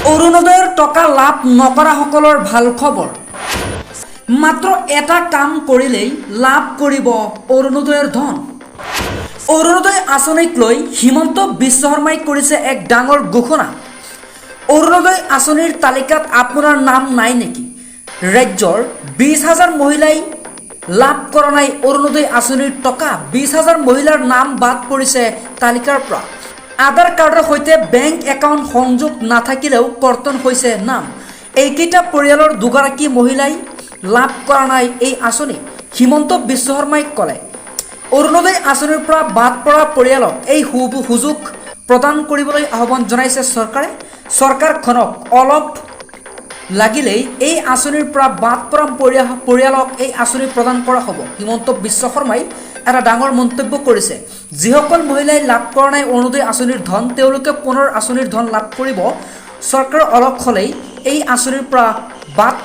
অৰুণোদয়ৰ টকা লাভ নকৰাসকলৰ ভাল খবৰ। মাত্ৰ এটা কাম কৰিলেই লাভ কৰিব অৰুণোদয়ৰ ধন। অৰুণোদয় আঁচনিক লৈ হিমন্ত বিশ্ব শৰ্মাই কৰিছে এক ডাঙৰ ঘোষণা। অৰুণোদয় আঁচনিৰ তালিকাত আপোনাৰ নাম নাই নেকি? ৰাজ্যৰ 20,000 মহিলাই লাভ কৰা নাই অৰুণোদয় আঁচনিৰ টকা। 20,000 মহিলাৰ নাম বাদ পৰিছে তালিকাৰ পৰা। আধাৰ কাৰ্ডৰ সৈতে বেংক একাউণ্ট সংযোগ নাথাকিলেও কৰ্তন হৈছে নাম। এইকেইটা পৰিয়ালৰ দুগৰাকী মহিলাই লাভ কৰা নাই এই আঁচনি। হিমন্ত বিশ্ব শৰ্মাই ক'লে, অৰুণোদয় আঁচনিৰ পৰা বাদ পৰা পৰিয়ালক এই সুযোগ প্ৰদান কৰিবলৈ আহ্বান জনাইছে চৰকাৰে। চৰকাৰখনক অলপ লাগিলেই এই আঁচনিৰ পৰা বাদ পৰা পৰিয়ালক এই আঁচনি প্ৰদান কৰা হ'ব। হিমন্ত বিশ্ব শৰ্মাই এটা ডাঙৰ মন্তব্য কৰিছে। যিসকল মহিলাই লাভ কৰা নাই অৰুণোদয় আঁচনিৰ ধন, তেওঁলোকে পুনৰ আঁচনিৰ ধন লাভ কৰিব। চৰকাৰৰ অলপ হ'লেই এই আঁচনিৰ পৰা বাদ